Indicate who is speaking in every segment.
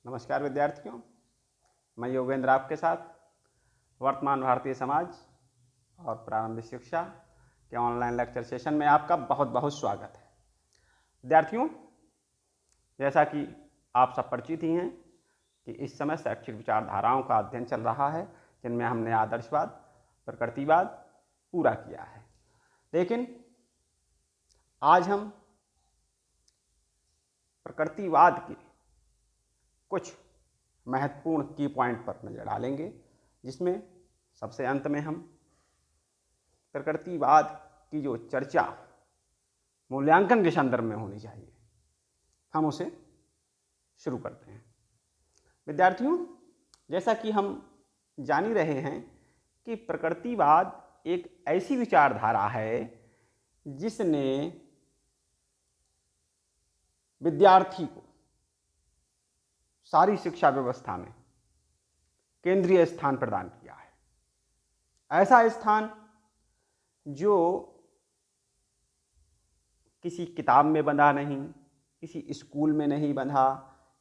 Speaker 1: नमस्कार विद्यार्थियों, मैं योगेंद्र आपके साथ वर्तमान भारतीय समाज और प्रारंभिक शिक्षा के ऑनलाइन लेक्चर सेशन में आपका बहुत बहुत स्वागत है। विद्यार्थियों, जैसा कि आप सब परिचित ही हैं कि इस समय शैक्षिक विचारधाराओं का अध्ययन चल रहा है, जिनमें हमने आदर्शवाद, प्रकृतिवाद पूरा किया है। लेकिन आज हम प्रकृतिवाद के कुछ महत्वपूर्ण की पॉइंट पर नजर डालेंगे, जिसमें सबसे अंत में हम प्रकृतिवाद की जो चर्चा मूल्यांकन के संदर्भ में होनी चाहिए, हम उसे शुरू करते हैं। विद्यार्थियों, जैसा कि हम जान ही रहे हैं कि प्रकृतिवाद एक ऐसी विचारधारा है जिसने विद्यार्थी को सारी शिक्षा व्यवस्था में केंद्रीय स्थान प्रदान किया है। ऐसा स्थान जो किसी किताब में बंधा नहीं, किसी स्कूल में नहीं बंधा,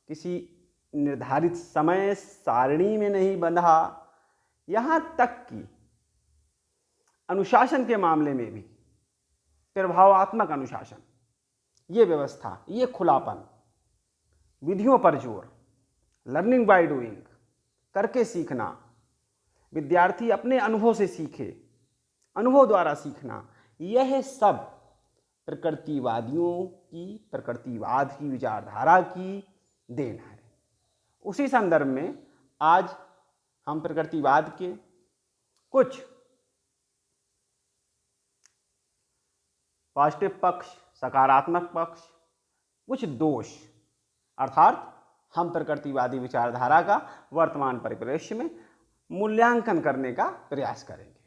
Speaker 1: किसी निर्धारित समय सारणी में नहीं बंधा, यहाँ तक कि अनुशासन के मामले में भी प्रभावात्मक अनुशासन, ये व्यवस्था, ये खुलापन, विधियों पर जोर, लर्निंग बाय डूइंग, करके सीखना, विद्यार्थी अपने अनुभव से सीखे, अनुभव द्वारा सीखना, यह सब प्रकृतिवाद की विचारधारा की देन है। उसी संदर्भ में आज हम प्रकृतिवाद के कुछ पॉजिटिव पक्ष, सकारात्मक पक्ष, कुछ दोष, अर्थात हम प्रकृतिवादी विचारधारा का वर्तमान परिप्रेक्ष्य में मूल्यांकन करने का प्रयास करेंगे।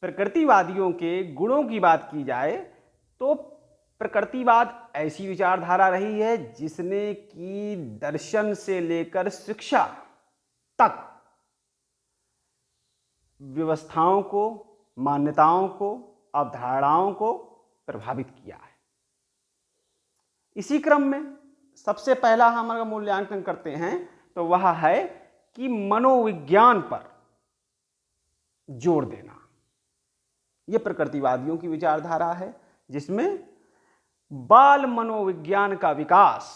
Speaker 1: प्रकृतिवादियों के गुणों की बात की जाए तो प्रकृतिवाद ऐसी विचारधारा रही है जिसने कि दर्शन से लेकर शिक्षा तक व्यवस्थाओं को, मान्यताओं को, अवधारणाओं को प्रभावित किया है। इसी क्रम में सबसे पहला हम अगर मूल्यांकन करते हैं तो वह है कि मनोविज्ञान पर जोर देना। यह प्रकृतिवादियों की विचारधारा है जिसमें बाल मनोविज्ञान का विकास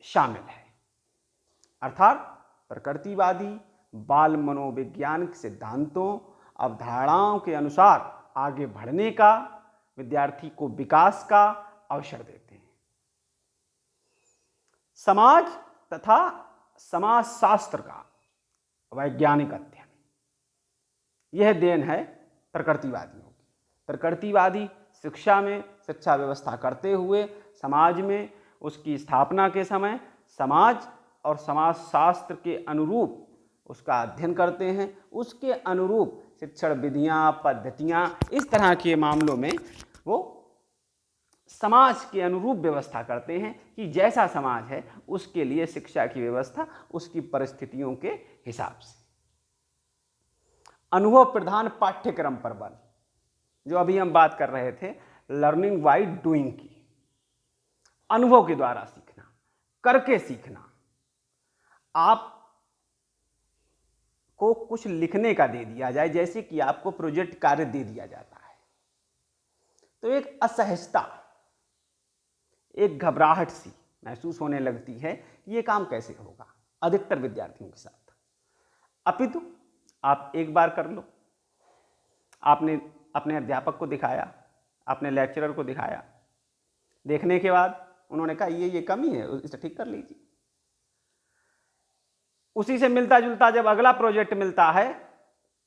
Speaker 1: शामिल है। अर्थात प्रकृतिवादी बाल मनोविज्ञान के सिद्धांतों, अवधारणाओं के अनुसार आगे बढ़ने का, विद्यार्थी को विकास का अवसर देते हैं। समाज तथा समाजशास्त्र का वैज्ञानिक अध्ययन, यह देन है प्रकृतिवादियों की। प्रकृतिवादी शिक्षा में शिक्षा व्यवस्था करते हुए समाज में उसकी स्थापना के समय समाज और समाजशास्त्र के अनुरूप उसका अध्ययन करते हैं। उसके अनुरूप शिक्षण विधियां, पद्धतियां, इस तरह के मामलों में वो समाज के अनुरूप व्यवस्था करते हैं कि जैसा समाज है उसके लिए शिक्षा की व्यवस्था उसकी परिस्थितियों के हिसाब से। अनुभव प्रधान पाठ्यक्रम पर बल, जो अभी हम बात कर रहे थे, लर्निंग बाय डूइंग की, अनुभव के द्वारा सीखना, करके सीखना। आप को कुछ लिखने का दे दिया जाए, जैसे कि आपको प्रोजेक्ट कार्य दे दिया जाता है, तो एक असहजता, एक घबराहट सी महसूस होने लगती है कि ये काम कैसे होगा अधिकतर विद्यार्थियों के साथ। अपितु आप एक बार कर लो, आपने अपने अध्यापक को दिखाया, अपने लेक्चरर को दिखाया, देखने के बाद उन्होंने कहा ये कमी है, इसे ठीक कर लीजिए। उसी से मिलता जुलता जब अगला प्रोजेक्ट मिलता है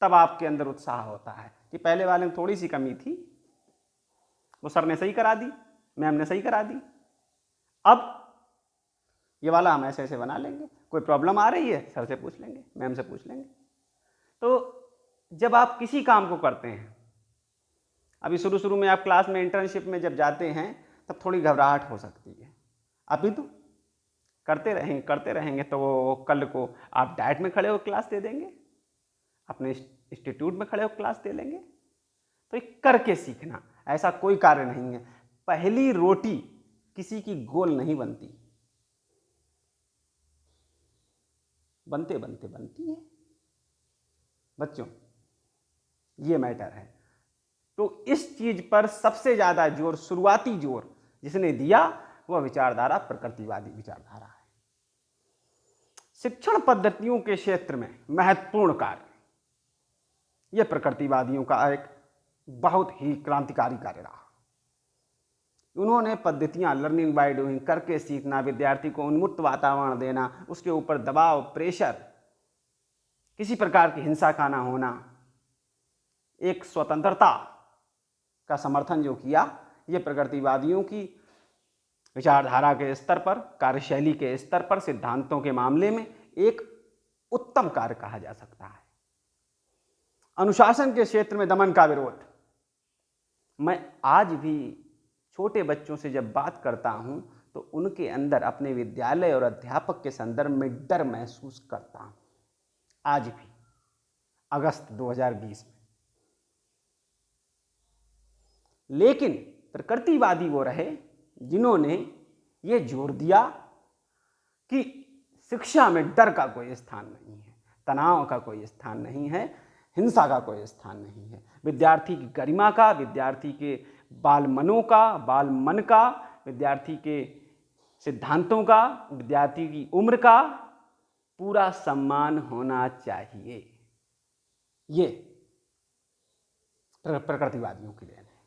Speaker 1: तब आपके अंदर उत्साह होता है कि पहले वाले में थोड़ी सी कमी थी, वो सर ने सही करा दी, मैम ने सही करा दी, अब ये वाला हम ऐसे ऐसे बना लेंगे। कोई प्रॉब्लम आ रही है सर से पूछ लेंगे, मैम से पूछ लेंगे। तो जब आप किसी काम को करते हैं, अभी शुरू में आप क्लास में इंटर्नशिप में जब जाते हैं तब थोड़ी घबराहट हो सकती है। अभी तो करते रहेंगे तो कल को आप डाइट में खड़े हो क्लास दे देंगे, अपने इंस्टीट्यूट में खड़े हो क्लास दे लेंगे। तो ये करके सीखना ऐसा कोई कार्य नहीं है। पहली रोटी किसी की गोल नहीं बनती, बनते बनते बनती है। बच्चों, ये मैटर है। तो इस चीज पर सबसे ज्यादा जोर, शुरुआती जोर जिसने दिया वह विचारधारा प्रकृतिवादी विचारधारा है। शिक्षण पद्धतियों के क्षेत्र में महत्वपूर्ण कार्य, यह प्रकृतिवादियों का एक बहुत ही क्रांतिकारी कार्य रहा। उन्होंने पद्धतियां लर्निंग बाय डूइंग, करके सीखना, विद्यार्थी को उन्मुक्त वातावरण देना, उसके ऊपर दबाव, प्रेशर, किसी प्रकार की हिंसा का ना होना, एक स्वतंत्रता का समर्थन जो किया, ये प्रकृतिवादियों की विचारधारा के स्तर पर, कार्यशैली के स्तर पर, सिद्धांतों के मामले में एक उत्तम कार्य कहा जा सकता है। अनुशासन के क्षेत्र में दमन का विरोध, मैं आज भी छोटे बच्चों से जब बात करता हूं तो उनके अंदर अपने विद्यालय और अध्यापक के संदर्भ में डर महसूस करता हूं, आज भी, अगस्त 2020 में। लेकिन प्रकृतिवादी वो रहे जिन्होंने ये जोर दिया कि शिक्षा में डर का कोई स्थान नहीं है, तनाव का कोई स्थान नहीं है, हिंसा का कोई स्थान नहीं है। विद्यार्थी की गरिमा का, विद्यार्थी के बाल मनों का, बाल मन का, विद्यार्थी के सिद्धांतों का, विद्यार्थी की उम्र का पूरा सम्मान होना चाहिए। ये प्रकृतिवादियों की देन है।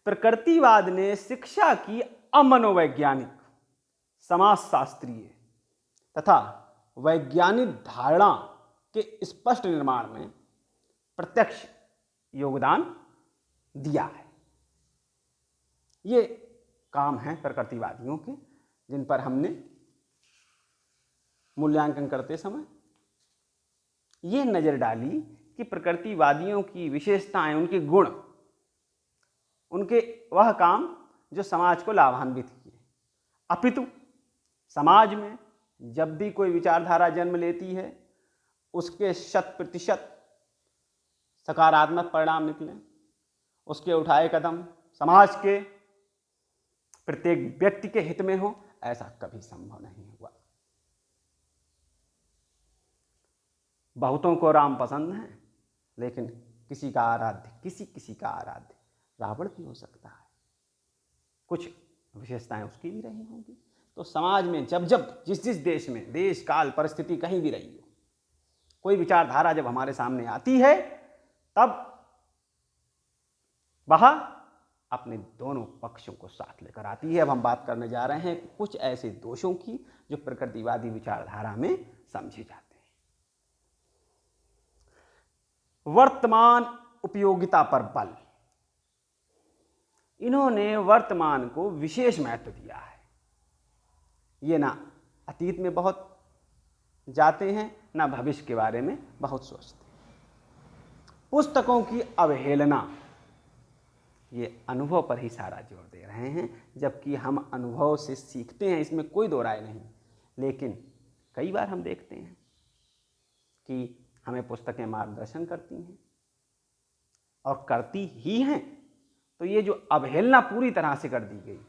Speaker 1: प्रकृतिवाद ने शिक्षा की अमनोवैज्ञानिक, समाजशास्त्रीय तथा वैज्ञानिक धारणा के स्पष्ट निर्माण में प्रत्यक्ष योगदान दिया है। ये काम है प्रकृतिवादियों के, जिन पर हमने मूल्यांकन करते समय ये नजर डाली कि प्रकृतिवादियों की विशेषताएं, उनके गुण, उनके वह काम जो समाज को लाभान्वित किए। अपितु समाज में जब भी कोई विचारधारा जन्म लेती है उसके 100% सकारात्मक परिणाम निकलें, उसके उठाए कदम समाज के प्रत्येक व्यक्ति के हित में हो, ऐसा कभी संभव नहीं हुआ। बहुतों को राम पसंद है, लेकिन किसी का आराध्य रावण भी हो सकता है, कुछ विशेषताएं उसकी भी रही होंगी। तो समाज में जब जिस देश में, देश काल परिस्थिति कहीं भी रही हो, कोई विचारधारा जब हमारे सामने आती है तब वह अपने दोनों पक्षों को साथ लेकर आती है। अब हम बात करने जा रहे हैं कुछ ऐसे दोषों की जो प्रकृतिवादी विचारधारा में समझे जाते हैं। वर्तमान उपयोगिता पर बल, इन्होंने वर्तमान को विशेष महत्व दिया है। ये ना अतीत में बहुत जाते हैं, ना भविष्य के बारे में बहुत सोचते हैं। पुस्तकों की अवहेलना, ये अनुभव पर ही सारा जोर दे रहे हैं, जबकि हम अनुभव से सीखते हैं, इसमें कोई दो राय नहीं। लेकिन कई बार हम देखते हैं कि हमें पुस्तकें मार्गदर्शन करती हैं और करती ही हैं, तो ये जो अवहेलना पूरी तरह से कर दी गई,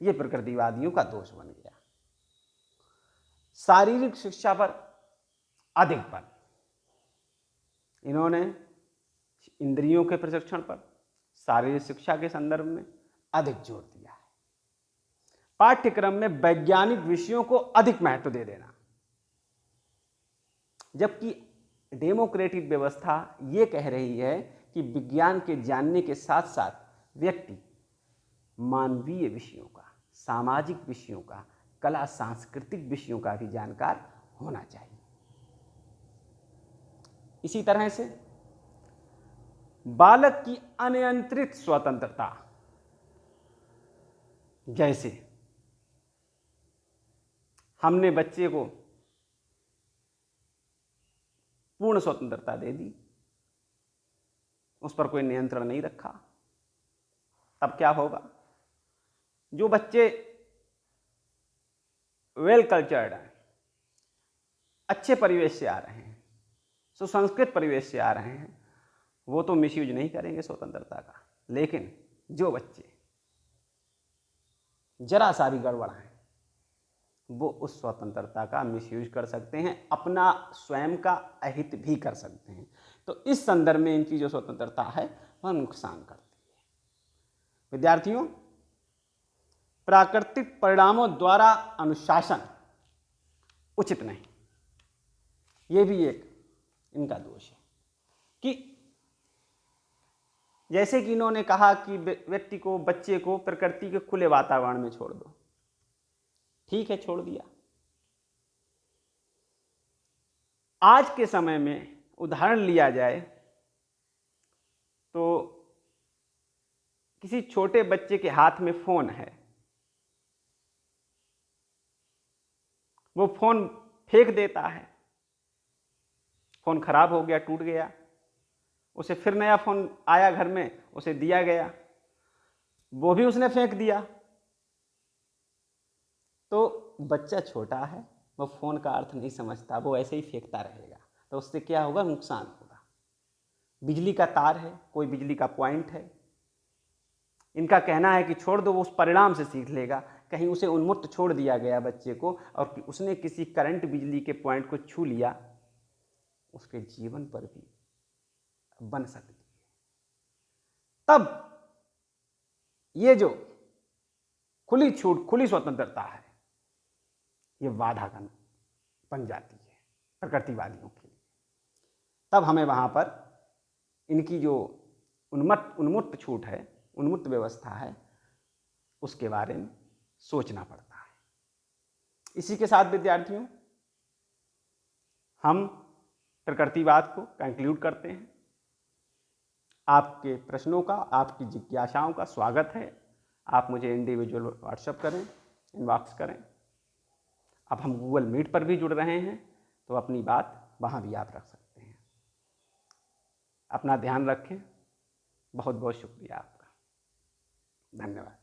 Speaker 1: ये प्रकृतिवादियों का दोष बन गया। शारीरिक शिक्षा पर अधिक बल, इन्होंने इंद्रियों के प्रशिक्षण पर शारीरिक शिक्षा के संदर्भ में अधिक जोर दिया है। पाठ्यक्रम में वैज्ञानिक विषयों को अधिक महत्व दे देना, जबकि डेमोक्रेटिक व्यवस्था ये कह रही है कि विज्ञान के जानने के साथ साथ व्यक्ति मानवीय विषयों का, सामाजिक विषयों का, कला सांस्कृतिक विषयों का भी जानकार होना चाहिए। इसी तरह से बालक की अनियंत्रित स्वतंत्रता, जैसे हमने बच्चे को पूर्ण स्वतंत्रता दे दी, उस पर कोई नियंत्रण नहीं रखा, तब क्या होगा? जो बच्चे वेल कल्चर्ड हैं, अच्छे परिवेश से आ रहे हैं, सुसंस्कृत परिवेश से आ रहे हैं, वो तो मिसयूज नहीं करेंगे स्वतंत्रता का। लेकिन जो बच्चे जरा सा भी गड़बड़ है, वो उस स्वतंत्रता का मिसयूज कर सकते हैं, अपना स्वयं का अहित भी कर सकते हैं। तो इस संदर्भ में इनकी जो स्वतंत्रता है वह नुकसान करती है। विद्यार्थियों, प्राकृतिक परिणामों द्वारा अनुशासन उचित नहीं, ये भी एक इनका दोष है कि जैसे कि इन्होंने कहा कि व्यक्ति को, बच्चे को प्रकृति के खुले वातावरण में छोड़ दो। ठीक है, छोड़ दिया। आज के समय में उदाहरण लिया जाए तो किसी छोटे बच्चे के हाथ में फोन है, वो फोन फेंक देता है, फोन खराब हो गया, टूट गया, उसे फिर नया फोन आया घर में, उसे दिया गया, वो भी उसने फेंक दिया। तो बच्चा छोटा है, वो फोन का अर्थ नहीं समझता, वो ऐसे ही फेंकता रहेगा, तो उससे क्या होगा? नुकसान होगा। बिजली का तार है, कोई बिजली का पॉइंट है, इनका कहना है कि छोड़ दो, वो उस परिणाम से सीख लेगा। कहीं उसे उन्मुक्त छोड़ दिया गया बच्चे को और उसने किसी करंट बिजली के पॉइंट को छू लिया, उसके जीवन पर भी बन सकती है। तब ये जो खुली छूट, खुली स्वतंत्रता है, ये बाधा बन जाती है प्रकृतिवादियों के लिए। तब हमें वहां पर इनकी जो उन्मुक्त छूट है, उन्मुक्त व्यवस्था है, उसके बारे में सोचना पड़ता है। इसी के साथ विद्यार्थियों, हम प्रकृतिवाद को कंक्लूड करते हैं। आपके प्रश्नों का, आपकी जिज्ञासाओं का स्वागत है। आप मुझे इंडिविजुअल व्हाट्सएप करें, इनबॉक्स करें। अब हम गूगल मीट पर भी जुड़ रहे हैं, तो अपनी बात वहाँ भी आप रख सकते हैं। अपना ध्यान रखें। बहुत बहुत शुक्रिया आपका। धन्यवाद।